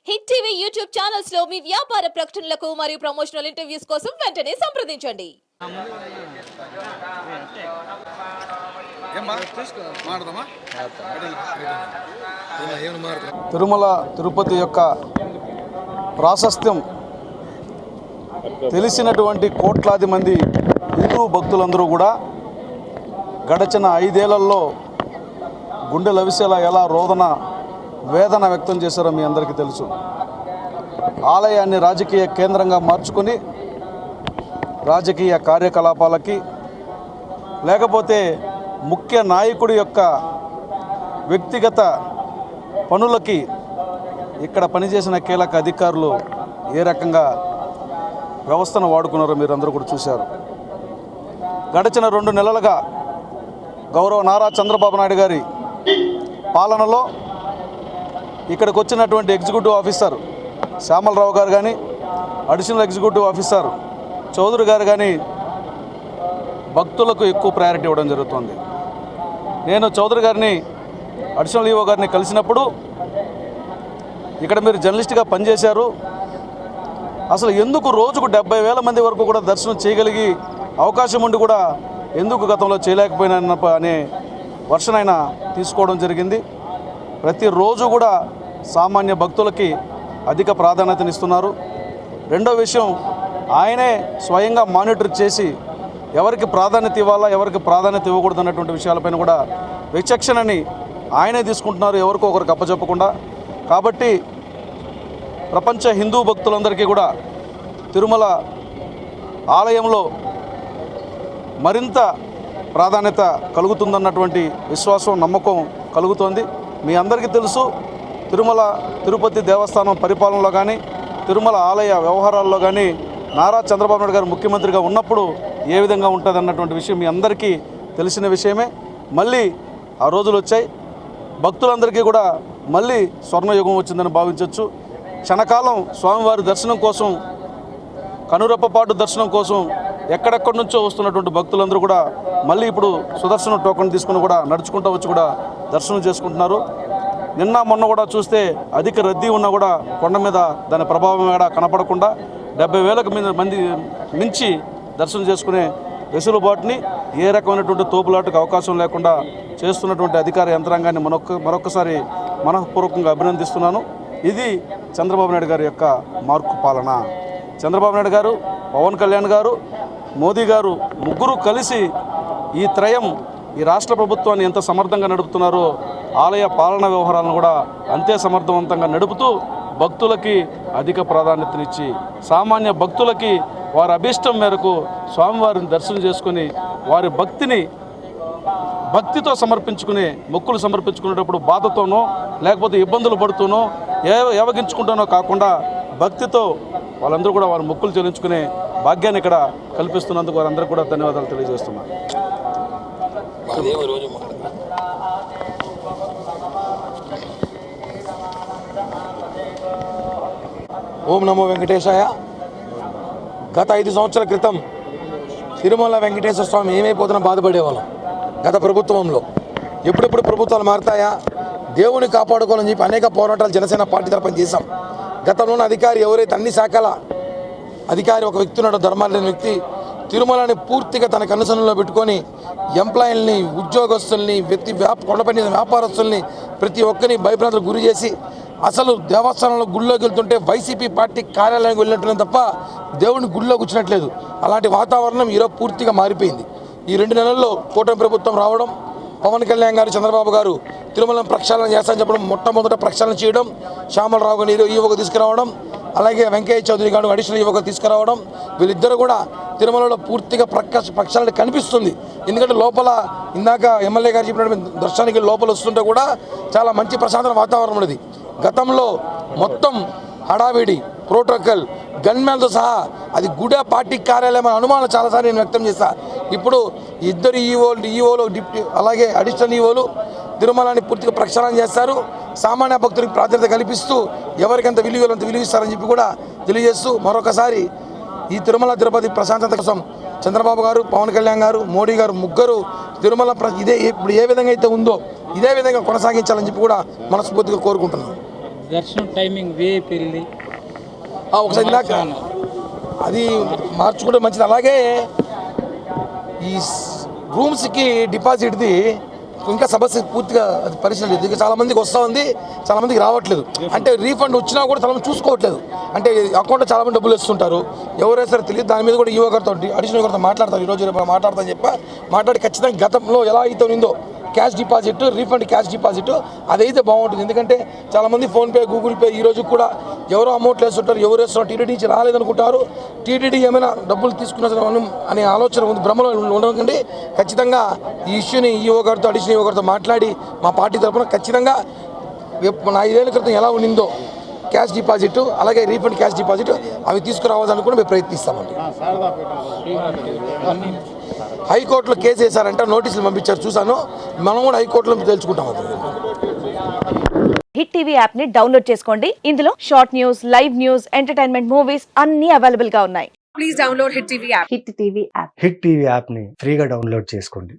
Hit TV YouTube channels లో మీ వ్యాపార ప్రకటనలకు మరియు ప్రమోషనల్ ఇంటర్వ్యూస్ కోసం వెంటనే సంప్రదించండి. తిరుమల తిరుపతి యొక్క ప్రాశస్త్యం తెలిసినటువంటి కోట్లాది మంది హిందూ భక్తులందరూ కూడా గడచిన 5 ఏళ్లలో గుండె లవిసేలా ఎలా రోదన వేదన వ్యక్తం చేశారో మీ అందరికీ తెలుసు. ఆలయాన్ని రాజకీయ కేంద్రంగా మార్చుకొని రాజకీయ కార్యకలాపాలకి లేకపోతే ముఖ్య నాయకుడి యొక్క వ్యక్తిగత పనులకి ఇక్కడ పనిచేసిన కీలక అధికారులు ఏ రకంగా వ్యవస్థను వాడుకున్నారో మీరందరూ కూడా చూశారు. గడిచిన 2 నెలలుగా గౌరవ నారా చంద్రబాబు నాయుడు గారి పాలనలో ఇక్కడికి వచ్చినటువంటి ఎగ్జిక్యూటివ్ ఆఫీసర్ శ్యామలరావు గారు కానీ, అడిషనల్ ఎగ్జిక్యూటివ్ ఆఫీసర్ చౌదరి గారు కానీ భక్తులకు ఎక్కువ ప్రయారిటీ ఇవ్వడం జరుగుతుంది. నేను చౌదరి గారిని, అడిషనల్ ఈఓ గారిని కలిసినప్పుడు ఇక్కడ మీరు జర్నలిస్ట్గా పనిచేశారు, అసలు ఎందుకు రోజుకు 70,000 మంది వరకు కూడా దర్శనం చేయగలిగి అవకాశం ఉండి కూడా ఎందుకు గతంలో చేయలేకపోయినా అనే వర్షన్ ఆయన తీసుకోవడం జరిగింది. ప్రతిరోజు కూడా సామాన్య భక్తులకి అధిక ప్రాధాన్యతనిస్తున్నారు. రెండో విషయం, ఆయనే స్వయంగా మానిటర్ చేసి ఎవరికి ప్రాధాన్యత ఇవ్వాలా, ఎవరికి ప్రాధాన్యత ఇవ్వకూడదు అన్నటువంటి విషయాలపైన కూడా విచక్షణని ఆయనే తీసుకుంటున్నారు, ఎవరికో ఒకరికి అప్పచెప్పకుండా. కాబట్టి ప్రపంచ హిందూ భక్తులందరికీ కూడా తిరుమల ఆలయంలో మరింత ప్రాధాన్యత కలుగుతుందన్నటువంటి విశ్వాసం, నమ్మకం కలుగుతోంది. మీ అందరికీ తెలుసు, తిరుమల తిరుపతి దేవస్థానం పరిపాలనలో కానీ, తిరుమల ఆలయ వ్యవహారాల్లో కానీ నారా చంద్రబాబు నాయుడు గారు ముఖ్యమంత్రిగా ఉన్నప్పుడు ఏ విధంగా ఉంటుంది అన్నటువంటి విషయం మీ అందరికీ తెలిసిన విషయమే. మళ్ళీ ఆ రోజులు వచ్చాయి. భక్తులందరికీ కూడా మళ్ళీ స్వర్ణయుగం వచ్చిందని భావించవచ్చు. క్షణకాలం స్వామివారి దర్శనం కోసం, కనురెప్పపాటు దర్శనం కోసం ఎక్కడెక్కడి నుంచో వస్తున్నటువంటి భక్తులందరూ కూడా మళ్ళీ ఇప్పుడు సుదర్శన టోకెన్ తీసుకుని కూడా నడుచుకుంటూ వచ్చి కూడా దర్శనం చేసుకుంటున్నారు. నిన్న మొన్న కూడా చూస్తే అధిక రద్దీ ఉన్నా కూడా కొండ మీద దాని ప్రభావం కూడా కనపడకుండా 70,000 మంది మించి దర్శనం చేసుకునే వెసులుబాటుని ఏ రకమైనటువంటి తోపులాటకు అవకాశం లేకుండా చేస్తున్నటువంటి అధికార యంత్రాంగాన్ని మరొకసారి మనఃపూర్వకంగా అభినందిస్తున్నాను. ఇది చంద్రబాబు నాయుడు గారి యొక్క మార్కు పాలన. చంద్రబాబు నాయుడు గారు, పవన్ కళ్యాణ్ గారు, మోదీ గారు ముగ్గురు కలిసి ఈ త్రయం ఈ రాష్ట్ర ప్రభుత్వాన్ని ఎంత సమర్థంగా నడుపుతున్నారో ఆలయ పాలన వ్యవహారాలను కూడా అంతే సమర్థవంతంగా నడుపుతూ భక్తులకి అధిక ప్రాధాన్యతనిచ్చి సామాన్య భక్తులకి వారి అభీష్టం మేరకు స్వామివారిని దర్శనం చేసుకుని వారి భక్తితో సమర్పించుకునే మొక్కులు సమర్పించుకునేటప్పుడు బాధతోనో లేకపోతే ఇబ్బందులు పడుతూనో ఏవగించుకుంటానో కాకుండా భక్తితో వాళ్ళందరూ కూడా వారి మొక్కులు చెల్లించుకునే భాగ్యాన్ని ఇక్కడ కల్పిస్తున్నందుకు వారందరూ కూడా ధన్యవాదాలు తెలియజేస్తున్నారు. ఓం నమో వెంకటేశాయ. గత 5 సంవత్సరాల క్రితం తిరుమల వెంకటేశ్వర స్వామి ఏమైపోతున్నా బాధపడేవాళ్ళం. గత ప్రభుత్వంలో ఎప్పుడెప్పుడు ప్రభుత్వాలు మారుతాయా, దేవుని కాపాడుకోవాలని చెప్పి అనేక పోరాటాలు జనసేన పార్టీ తరఫున చేశాం. గతంలోని అధికారి ఎవరైతే అన్ని శాఖల అధికారి ఒక వ్యక్తి ఉన్నాడో, ధర్మాలైన వ్యక్తి, తిరుమలని పూర్తిగా తన కనుసనలో పెట్టుకొని ఎంప్లాయీలని, ఉద్యోగస్తుల్ని, కొండపైన వ్యాపారస్తుల్ని ప్రతి ఒక్కరిని భయభ్రాంతులకు గురి చేసి అసలు దేవస్థానంలో గుళ్ళోకి వెళ్తుంటే వైసీపీ పార్టీ కార్యాలయానికి వెళ్ళినట్లే తప్ప దేవుడిని గుళ్ళో కూర్చున్నట్లేదు. అలాంటి వాతావరణం ఈరోజు పూర్తిగా మారిపోయింది. ఈ 2 నెలల్లో కూటమి ప్రభుత్వం రావడం, పవన్ కళ్యాణ్ గారు, చంద్రబాబు గారు తిరుమలను ప్రక్షాళన చేస్తారని చెప్పడం, మొట్టమొదట ప్రక్షాళన చేయడం, శ్యామలరావు గారు ఈవోగా తీసుకురావడం, అలాగే వెంకయ్య చౌదరి గారు అడిషనల్ ఈవోగా తీసుకురావడం, వీళ్ళిద్దరూ కూడా తిరుమలలో పూర్తిగా ప్రక్షాళన కనిపిస్తుంది. ఎందుకంటే లోపల ఇందాక ఎమ్మెల్యే గారు చెప్పినట్టు దర్శనానికి లోపల వస్తుంటే కూడా చాలా మంచి ప్రశాంత వాతావరణం ఉన్నది. గతంలో మొత్తం హడావిడి, ప్రోటోకాల్, గన్మ్యాన్తో సహా అది గుడా పార్టీ కార్యాలయం అనే అనుమానం చాలాసార్లు నేను వ్యక్తం చేశా. ఇప్పుడు ఇద్దరు ఈవోలు డిప్యూటీ అలాగే అడిషనల్ ఈవోలు తిరుమలని పూర్తిగా ప్రక్షాళన చేస్తారు. సామాన్య భక్తులకు ప్రాధాన్యత కల్పిస్తూ ఎవరికంత విలువలంత విలువిస్తారని చెప్పి కూడా తెలియజేస్తూ మరొకసారి ఈ తిరుమల తిరుపతి ప్రశాంతత కోసం చంద్రబాబు గారు, పవన్ కళ్యాణ్ గారు, మోడీ గారు ముగ్గురు తిరుమల ఇప్పుడు ఏ విధంగా అయితే ఉందో ఇదే విధంగా కొనసాగించాలని చెప్పి కూడా మనస్ఫూర్తిగా కోరుకుంటున్నాను. దర్శనం టైమింగ్ విఐపి వెళ్ళి ఒకసారి ఇందాక అది మార్చుకుంటే మంచిది. అలాగే ఈ రూమ్స్కి డిపాజిట్ది ఇంకా సమస్య పూర్తిగా అది పరిశీలన లేదు. ఇంకా చాలామందికి వస్తూ ఉంది, చాలామందికి రావట్లేదు. అంటే రీఫండ్ వచ్చినా కూడా చాలామంది చూసుకోవట్లేదు. అంటే అకౌంట్లో చాలామంది డబ్బులు వేస్తుంటారు, ఎవరు వేస్తారో తెలియదు. దాని మీద కూడా ఈవో గారితో అడిషనల్ గారితో మాట్లాడతారు, ఈరోజు రేపు మాట్లాడతాను మాట్లాడి ఖచ్చితంగా గతంలో ఎలా అయితే ఉందో cash deposit, refund cash deposit అదైతే బాగుంటుంది. ఎందుకంటే చాలామంది ఫోన్పే, గూగుల్ పే ఈ రోజు కూడా ఎవరో అమౌంట్లు వేస్తుంటారు, ఎవరు వేస్తున్నారు, టీటీడీ నుంచి రాలేదనుకుంటారు. టీటీడీ ఏమైనా డబ్బులు తీసుకున్న అనే ఆలోచన ఉంది, భ్రమలో ఉండకండి. ఖచ్చితంగా ఈ ఇష్యూని ఈఓ గారితో, అడిషనల్ ఈఓ గారితో మాట్లాడి మా పార్టీ తరఫున ఖచ్చితంగా నా 5 ఏళ్ల క్రితం ఎలా ఉండిందో క్యాష్ డిపాజిట్, అలాగే రీఫండ్ క్యాష్ డిపాజిట్ అవి తీసుకురావాలని కూడా మేము ప్రయత్నిస్తామండి. హైకోర్టులో కేసు వేశారంట, నోటీసులు పంపించారు, చూశాను. మనం కూడా హైకోర్టులో తెలుసుకుంటాం. హిట్ టీవీ యాప్ ని డౌన్లోడ్ చేసుకోండి. ఇందులో short news, live news, entertainment movies అన్ని అవైలబుల్ గా ఉన్నాయి. Please download hit TV app. Hit TV యాప్ని ఫ్రీగా డౌన్లోడ్ చేసుకోండి.